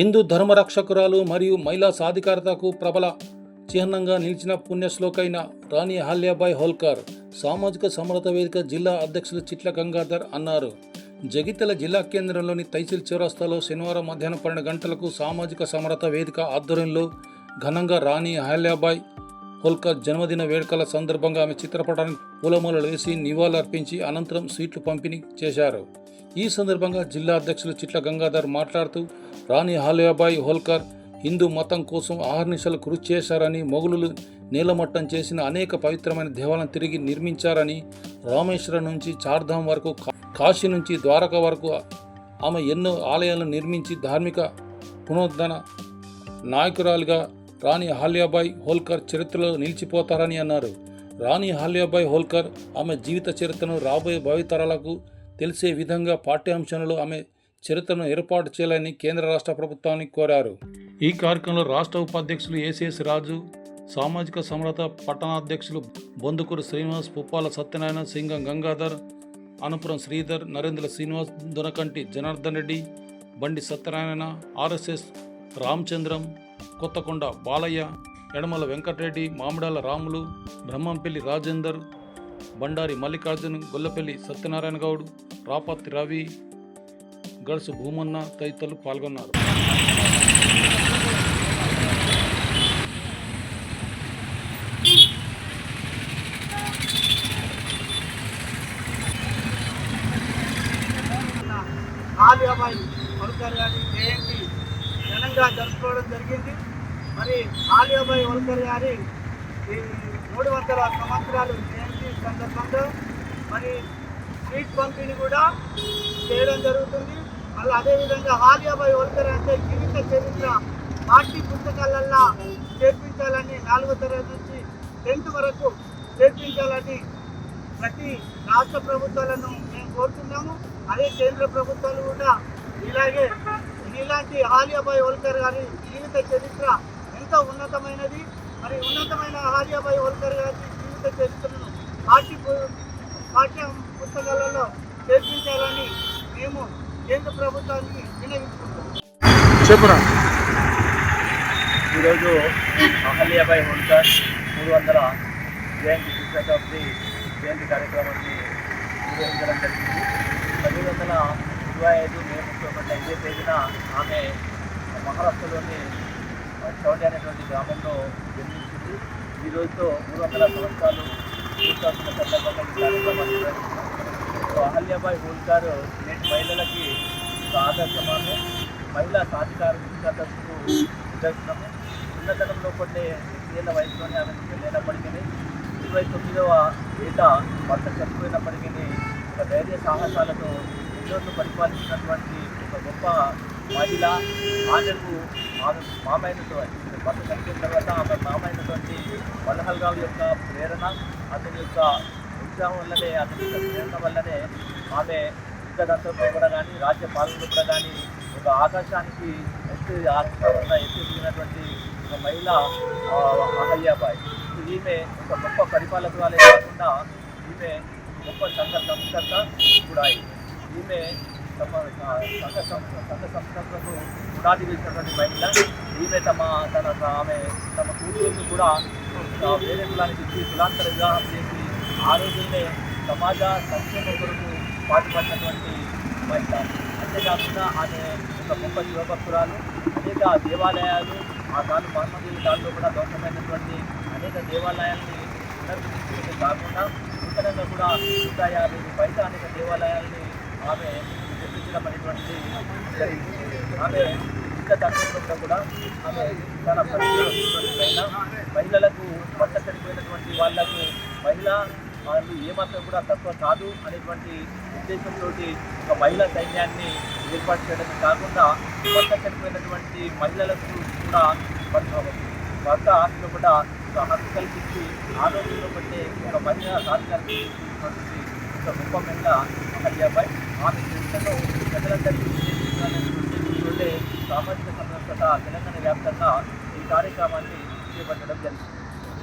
హిందూ ధర్మరక్షకురాలు మరియు మహిళా సాధికారతకు ప్రబల చిహ్నంగా నిలిచిన పుణ్యశ్లోకైన రాణి అహల్యాబాయి హోల్కర్ సామాజిక సమరత వేదిక జిల్లా అధ్యక్షులు చిట్ల గంగాధర్ అన్నారు. జగిత్యాల జిల్లా కేంద్రంలోని తహసీల్ చౌరస్తాలో శనివారం మధ్యాహ్నం 12 గంటలకు సామాజిక సమరత వేదిక ఆధ్వర్యంలో ఘనంగా రాణి అహల్యాబాయి హోల్కర్ జన్మదిన వేడుకల సందర్భంగా ఆమె చిత్రపటానికి పూలమాలలు వేసి నివాళులర్పించి అనంతరం స్వీట్లు పంపిణీ చేశారు. ఈ సందర్భంగా జిల్లా అధ్యక్షులు చిట్ల గంగాధర్ మాట్లాడుతూ రాణి అహల్యాబాయి హోల్కర్ హిందూ మతం కోసం అహర్నిశలు కృషి చేశారని, మొఘలులు నేలమట్టం చేసిన అనేక పవిత్రమైన దేవాలయాలను తిరిగి నిర్మించారని, రామేశ్వరం నుంచి చార్ధామ్ వరకు, కాశీ నుంచి ద్వారకా వరకు ఆమె ఎన్నో ఆలయాలను నిర్మించి ధార్మిక పునరుద్ధరణ నాయకురాలిగా రాణి అహల్యాబాయి హోల్కర్ చరిత్రలో నిలిచిపోతారని అన్నారు. రాణి అహల్యాబాయి హోల్కర్ ఆమె జీవిత చరిత్రను రాబోయే భావితరాలకు తెలిసే విధంగా పాఠ్యాంశాలలో ఆమె చరిత్రను ఏర్పాటు చేయాలని కేంద్ర రాష్ట్ర ప్రభుత్వాన్ని కోరారు. ఈ కార్యక్రమంలో రాష్ట్ర ఉపాధ్యక్షులు ఏసీఎస్ రాజు, సామాజిక సమరత పట్టణాధ్యక్షులు బొందుకూరు శ్రీనివాస్, పుప్పాల సత్యనారాయణ, సింగం గంగాధర్, అనుపురం శ్రీధర్, నరేంద్ర శ్రీనివాస్, దొనకంటి జనార్దన్ రెడ్డి, బండి సత్యనారాయణ, ఆర్ఎస్ఎస్ రామచంద్రం, కొత్తకొండ బాలయ్య, యడమల వెంకటరెడ్డి, మామిడాల రాములు, బ్రహ్మంపల్లి రాజేందర్, బండారి మల్లికార్జున్, గొల్లపల్లి సత్యనారాయణ గౌడ్, రాపత్తి రవి, గడుసు భూమన్న తదితరులు పాల్గొన్నారు. అహల్యాబాయి హోల్కర్ గారి జయంతి ఘనంగా జరుపుకోవడం జరిగింది. మరి అహల్యాబాయి హోల్కర్ గారి 300 సంవత్సరాలు జయంతి సందర్భంగా మరి స్వీట్ పంపిణీ కూడా చేయడం జరుగుతుంది. మళ్ళీ అదేవిధంగా అహల్యాబాయి హోల్కర్ అంటే జీవిత చరిత్ర పాఠ్య పుస్తకాలల్లో చేర్పించాలని, 4వ తరగతి నుంచి 10th వరకు చేర్పించాలని ప్రతి రాష్ట్ర ప్రభుత్వాలను మేము కోరుతున్నాము. అదే కేంద్ర ప్రభుత్వాలు కూడా ఇలాంటి అహల్యాబాయి హోల్కర్ గారి జీవిత చరిత్ర ఎంతో ఉన్నతమైనది. మరి ఉన్నతమైన అహల్యాబాయి హోల్కర్ గారి జీవిత చరిత్రను పాఠ్య పుస్తకాలలో చేర్పించాలని మేము కేంద్ర ప్రభుత్వానికి విన్నవించుకుంటున్నాం. ఈరోజు అహల్యాబాయి హోల్కర్ 300 జయంతి శతాబ్ది జయంతి కార్యక్రమాన్ని నిర్వహించడం జరిగింది. 1925 మే 31 ఇదే తేదీన ఆమె మహారాష్ట్రలోని చౌండి అనేటువంటి గ్రామంలో జన్మించింది. ఈ రోజుతో 300 సంవత్సరాలు పూర్తవుతున్న సందర్భంగా ఈ కార్యక్రమాన్ని నిర్వహిస్తున్నాం. అహల్యాబాయి హోల్కర్ నేటి మహిళలకి ఒక ఆదర్శమాను, మహిళా సాధికారతకు నిదర్శనము. చిన్నతనంలో కొన్ని 8 ఏళ్ల వయసులోనే ఆమెకు పెళ్ళైనప్పటికీ 29వ ఏట భర్త చనిపోయినప్పటికీ ఒక ధైర్య సాహసాలతో ఎన్నోళ్ళు పరిపాలించినటువంటి ఒక గొప్ప మహిళ. ఆమెకు మామైనతో భర్త చనిపోయిన తర్వాత ఆమె మామైనటువంటి మల్హల్గావ్ యొక్క ప్రేరణ, అతని యొక్క ఉత్సాహం వల్లనే, అతని యొక్క ప్రేరణ వల్లనే ఆమె యుద్ధదంతంలో కూడా కానీ, రాజ్య పాలనలో కూడా కానీ ఒక ఆకాశానికి ఎత్తినటువంటి ఒక మహిళ అహల్యాబాయి. ఈమె ఒక గొప్ప పరిపాలకురాలే కాకుండా ఈమె గొప్ప సంఘ సంస్కర్త కూడా. ఈమె సంఘ సంస్కర్తకు పునాది వేసినటువంటి మహిళ. ఈమె ఆమె తమ కూతురుని కూడా వేరే కులానికి ఇచ్చి కులాంతర వివాహం చేసి ఆ రోజునే సమాజ సంక్షేమం కొరకు పాటుపడినటువంటి మహిళ. అంతేకాకుండా ఆమె ఒక గొప్ప శివభక్తురాలు. అనేక దేవాలయాలు ఆ కాలు మహమ్మదీయుల కాలంలో కూడా ధ్వంసమైనటువంటి అనేక దేవాలయాల్ని పునర్నిర్మించడమే కాకుండా నూతనంగా కూడా 150 పైగా అనేక దేవాలయాల్ని ఆమె నిర్మించడం అనేటువంటి జరిగింది. ఆమె యుద్ధ తంత్రంలో కూడా ఆమె చాలా పరిచయం మహిళలకు భర్త చనిపోయినటువంటి వాళ్లకు వాళ్ళు ఏమాత్రం కూడా తక్కువ కాదు అనేటువంటి ఉద్దేశంతో ఒక మహిళా సైన్యాన్ని ఏర్పాటు చేయడమే కాకుండా భర్త చనిపోయినటువంటి మహిళలకు కూడా భర్త ఆస్తిలో కూడా ఒక హక్కు కల్పించి ఆ రోజుల్లో పట్టే ఒక మహిళా సాధికారిక ఒక గొప్ప మహిళ అహల్యాబాయి. ఆమె చరిత్రలో ప్రజలందరికీ ఉద్దేశించాలనే సామాజిక సమరత తెలంగాణ వ్యాప్తంగా ఈ కార్యక్రమాన్ని చేపట్టడం జరిగింది.